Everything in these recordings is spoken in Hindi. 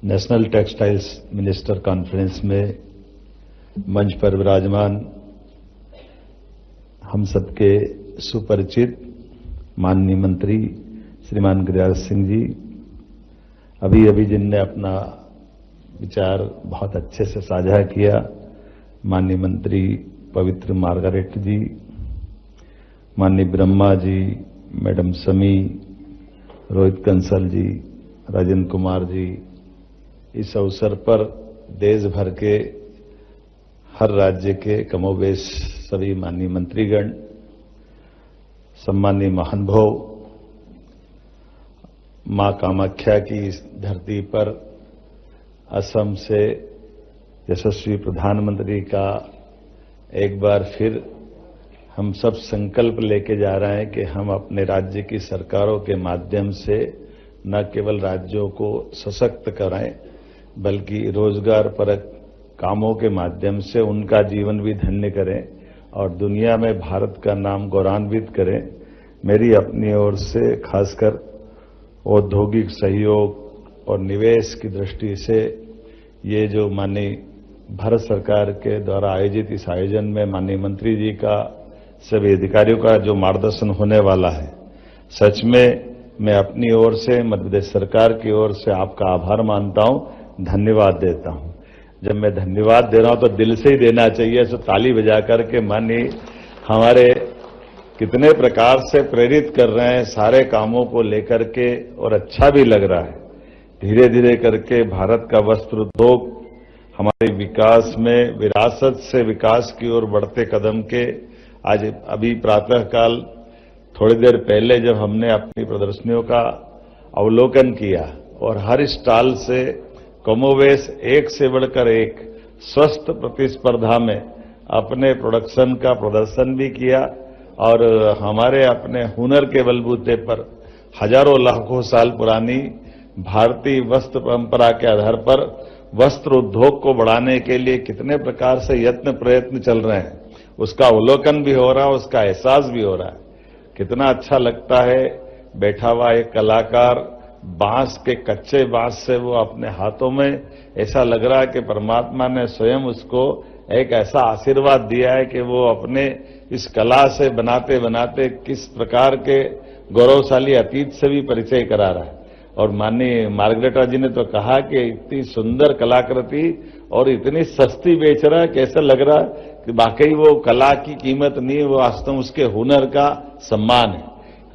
नेशनल टेक्सटाइल्स मिनिस्टर कॉन्फ्रेंस में मंच पर विराजमान हम सबके सुपरिचित माननीय मंत्री श्रीमान गिरिराज सिंह जी, अभी जिनने अपना विचार बहुत अच्छे से साझा किया, माननीय मंत्री पवित्र मार्गारेट जी, माननीय ब्रह्मा जी, मैडम समी, रोहित कंसल जी, राजेंद्र कुमार जी, इस अवसर पर देश भर के हर राज्य के कमोबेश सभी माननीय मंत्रीगण, सम्मानीय महानुभाव, मां कामाख्या की इस धरती पर असम से यशस्वी प्रधानमंत्री का एक बार फिर हम सब संकल्प लेके जा रहे हैं कि हम अपने राज्य की सरकारों के माध्यम से न केवल राज्यों को सशक्त कराएं, बल्कि रोजगार परक कामों के माध्यम से उनका जीवन भी धन्य करें और दुनिया में भारत का नाम गौरवान्वित करें। मेरी अपनी ओर से खासकर औद्योगिक सहयोग और निवेश की दृष्टि से ये जो माननीय भारत सरकार के द्वारा आयोजित इस आयोजन में माननीय मंत्री जी का, सभी अधिकारियों का जो मार्गदर्शन होने वाला है, सच में मैं अपनी ओर से, मध्य प्रदेश सरकार की ओर से आपका आभार मानता हूं, धन्यवाद देता हूं। जब मैं धन्यवाद दे रहा हूं तो दिल से ही देना चाहिए, तो ताली बजा करके माननीय हमारे कितने प्रकार से प्रेरित कर रहे हैं सारे कामों को लेकर के, और अच्छा भी लग रहा है। धीरे धीरे करके भारत का वस्त्र उद्योग हमारे विकास में, विरासत से विकास की ओर बढ़ते कदम के आज अभी प्रातःकाल थोड़ी देर पहले जब हमने अपनी प्रदर्शनियों का अवलोकन किया और हर स्टॉल से कमोवेश एक से बढ़कर एक स्वस्थ प्रतिस्पर्धा में अपने प्रोडक्शन का प्रदर्शन भी किया और हमारे अपने हुनर के बलबूते पर हजारों लाखों साल पुरानी भारतीय वस्त्र परंपरा के आधार पर वस्त्र उद्योग को बढ़ाने के लिए कितने प्रकार से यत्न प्रयत्न चल रहे हैं, उसका अवलोकन भी हो रहा है, उसका एहसास भी हो रहा है। कितना अच्छा लगता है, बैठा हुआ एक कलाकार बांस के, कच्चे बांस से वो अपने हाथों में, ऐसा लग रहा है कि परमात्मा ने स्वयं उसको एक ऐसा आशीर्वाद दिया है कि वो अपने इस कला से बनाते बनाते किस प्रकार के गौरवशाली अतीत से भी परिचय करा रहा है। और माननीय मार्गरेटा जी ने तो कहा कि इतनी सुंदर कलाकृति और इतनी सस्ती बेच रहा है, कैसा लग रहा है कि वाकई वो कला की कीमत नहीं, वो वास्तव में उसके हुनर का सम्मान है।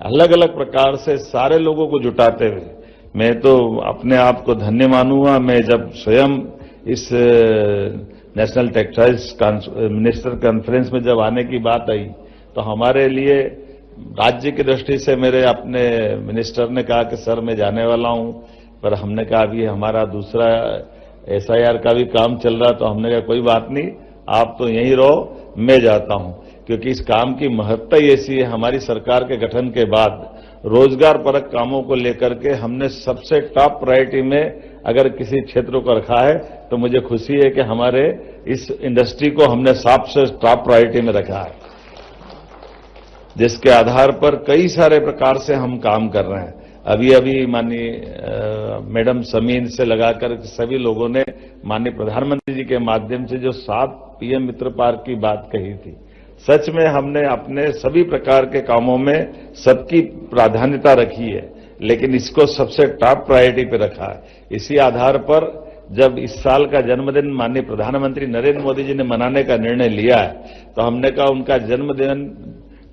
अलग अलग प्रकार से सारे लोगों को जुटाते हुए मैं तो अपने आप को धन्य मानूंगा। मैं जब स्वयं इस नेशनल टेक्सटाइल्स मिनिस्टर कॉन्फ्रेंस में जब आने की बात आई तो हमारे लिए राज्य की दृष्टि से मेरे अपने मिनिस्टर ने कहा कि सर मैं जाने वाला हूं, पर हमने कहा अभी हमारा दूसरा SIR का भी काम चल रहा, तो हमने कहा कोई बात नहीं, आप तो यहीं रहो, मैं जाता हूं, क्योंकि इस काम की महत्ता ही ऐसी है। हमारी सरकार के गठन के बाद रोजगार परक कामों को लेकर के हमने सबसे टॉप प्रायोरिटी में अगर किसी क्षेत्र को रखा है तो मुझे खुशी है कि हमारे इस इंडस्ट्री को हमने सबसे टॉप प्रायोरिटी में रखा है, जिसके आधार पर कई सारे प्रकार से हम काम कर रहे हैं। अभी माननीय मैडम समीन से लगाकर सभी लोगों ने माननीय प्रधानमंत्री जी के माध्यम से जो 7 PM मित्र पार्क की बात कही थी, सच में हमने अपने सभी प्रकार के कामों में सबकी प्राधान्यता रखी है, लेकिन इसको सबसे टॉप प्रायोरिटी पे रखा है। इसी आधार पर जब इस साल का जन्मदिन माननीय प्रधानमंत्री नरेंद्र मोदी जी ने मनाने का निर्णय लिया है, तो हमने कहा उनका जन्मदिन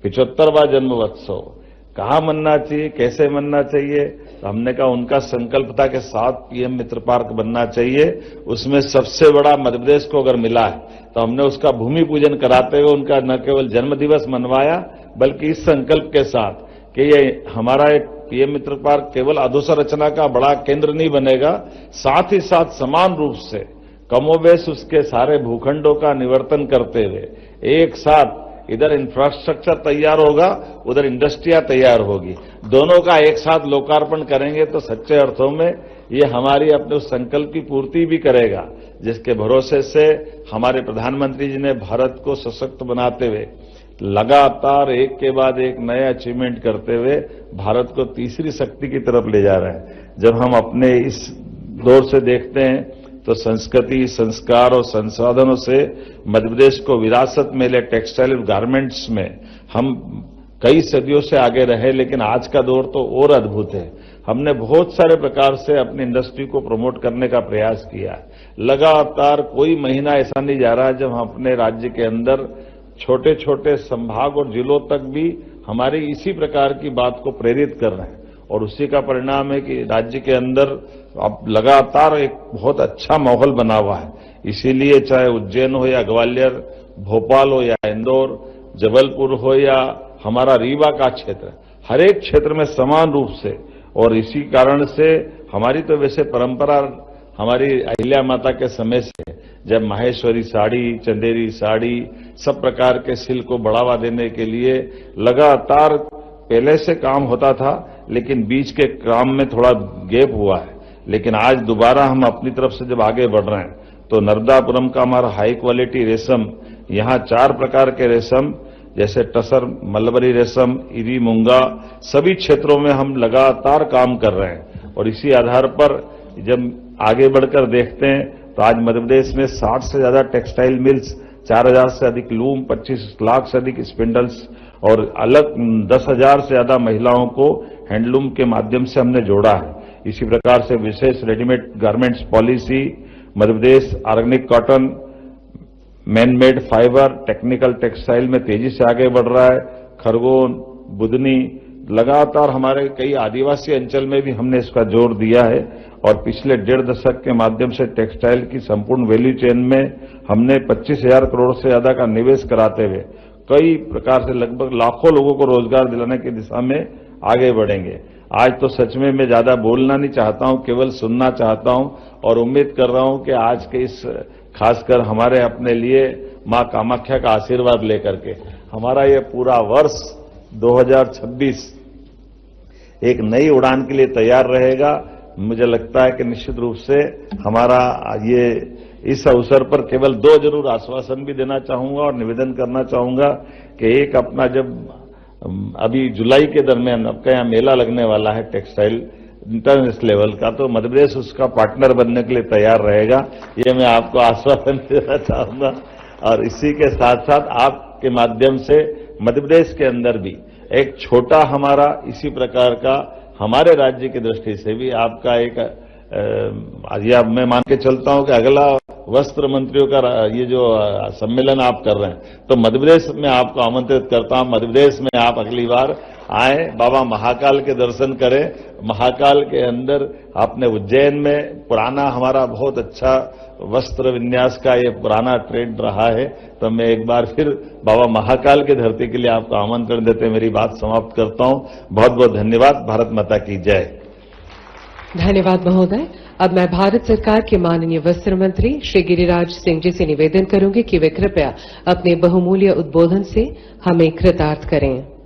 75वां जन्मोत्सव कहाँ मनना चाहिए, कैसे मनना चाहिए, तो हमने कहा उनका संकल्प था कि 7 PM मित्र पार्क बनना चाहिए। उसमें सबसे बड़ा मध्य प्रदेश को अगर मिला है तो हमने उसका भूमि पूजन कराते हुए उनका न केवल जन्म दिवस मनवाया, बल्कि इस संकल्प के साथ कि ये हमारा एक PM मित्र पार्क केवल अधोसंरचना का बड़ा केंद्र नहीं बनेगा, साथ ही साथ समान रूप से कमोबेश उसके सारे भूखंडों का निवर्तन करते हुए एक साथ इधर इंफ्रास्ट्रक्चर तैयार होगा, उधर इंडस्ट्रियां तैयार होगी, दोनों का एक साथ लोकार्पण करेंगे तो सच्चे अर्थों में ये हमारी अपने उस संकल्प की पूर्ति भी करेगा, जिसके भरोसे से हमारे प्रधानमंत्री जी ने भारत को सशक्त बनाते हुए लगातार एक के बाद एक नए अचीवमेंट करते हुए भारत को तीसरी शक्ति की तरफ ले जा रहे हैं। जब हम अपने इस दौर से देखते हैं तो संस्कृति, संस्कार और संसाधनों से मध्य प्रदेश को विरासत मिले टेक्सटाइल गारमेंट्स में हम कई सदियों से आगे रहे, लेकिन आज का दौर तो और अद्भुत है। हमने बहुत सारे प्रकार से अपनी इंडस्ट्री को प्रमोट करने का प्रयास किया है। लगातार कोई महीना ऐसा नहीं जा रहा जब हम अपने राज्य के अंदर छोटे छोटे संभाग और जिलों तक भी हमारी इसी प्रकार की बात को प्रेरित कर रहे हैं, और उसी का परिणाम है कि राज्य के अंदर अब लगातार एक बहुत अच्छा माहौल बना हुआ है। इसीलिए चाहे उज्जैन हो या ग्वालियर, भोपाल हो या इंदौर, जबलपुर हो या हमारा रीवा का क्षेत्र, हर एक क्षेत्र में समान रूप से, और इसी कारण से हमारी तो वैसे परंपरा हमारी अहिल्या माता के समय से, जब माहेश्वरी साड़ी, चंदेरी साड़ी, सब प्रकार के सिल्क को बढ़ावा देने के लिए लगातार पहले से काम होता था, लेकिन बीच के काम में थोड़ा गैप हुआ है। लेकिन आज दोबारा हम अपनी तरफ से जब आगे बढ़ रहे हैं, तो नर्मदापुरम का हमारा हाई क्वालिटी रेशम, यहां 4 प्रकार के रेशम जैसे टसर, मलबरी रेशम, इरी, मूंगा, सभी क्षेत्रों में हम लगातार काम कर रहे हैं। और इसी आधार पर जब आगे बढ़कर देखते हैं तो आज मध्य प्रदेश में 60 से ज्यादा टेक्सटाइल मिल्स, 4000 से अधिक लूम, 25 लाख से अधिक स्पिंडल्स और अलग 10,000 से ज्यादा महिलाओं को हैंडलूम के माध्यम से हमने जोड़ा है। इसी प्रकार से विशेष readymade garments policy, Madhya Pradesh organic cotton, man made fibre, technical textile में तेजी से आगे बढ़ रहा है। खरगोन, बुदनी, लगातार हमारे कई आदिवासी अंचल में भी हमने इसका जोर दिया है, और पिछले 1.5 दशक के माध्यम से टेक्सटाइल की संपूर्ण वैल्यू चेन में हमने 25,000 करोड़ से ज्यादा का निवेश कराते हुए कई प्रकार से लगभग लाखों लोगों को रोजगार दिलाने की दिशा में आगे बढ़ेंगे। आज तो सच में मैं ज्यादा बोलना नहीं चाहता हूं, केवल सुनना चाहता हूं, और उम्मीद कर रहा हूं कि आज के इस खासकर हमारे अपने लिए मां कामाख्या का आशीर्वाद लेकर के हमारा ये पूरा वर्ष 2026 एक नई उड़ान के लिए तैयार रहेगा। मुझे लगता है कि निश्चित रूप से हमारा ये इस अवसर पर केवल 2 जरूर आश्वासन भी देना चाहूंगा और निवेदन करना चाहूंगा कि एक अपना जब अभी जुलाई के दरमियान आपका यहाँ मेला लगने वाला है टेक्सटाइल इंटरनेशनल लेवल का, तो मध्य प्रदेश उसका पार्टनर बनने के लिए तैयार रहेगा, ये मैं आपको आश्वासन देना चाहूंगा। और इसी के साथ साथ आपके माध्यम से मध्य प्रदेश के अंदर भी एक छोटा हमारा इसी प्रकार का हमारे राज्य की दृष्टि से भी आपका एक या मैं मान के चलता हूं कि अगला वस्त्र मंत्रियों का ये जो सम्मेलन आप कर रहे हैं, तो मध्य प्रदेश में आपको आमंत्रित करता हूं। मध्य प्रदेश में आप अगली बार आए, बाबा महाकाल के दर्शन करें। महाकाल के अंदर आपने उज्जैन में पुराना हमारा बहुत अच्छा वस्त्र विन्यास का ये पुराना ट्रेंड रहा है, तो मैं एक बार फिर बाबा महाकाल की धरती के लिए आपको आमंत्रण देते मेरी बात समाप्त करता हूं। बहुत बहुत धन्यवाद। भारत माता की जय। धन्यवाद महोदय। अब मैं भारत सरकार के माननीय वस्त्र मंत्री श्री गिरिराज सिंह जी से निवेदन करूंगी कि वे कृपया अपने बहुमूल्य उद्बोधन से हमें कृतार्थ करें।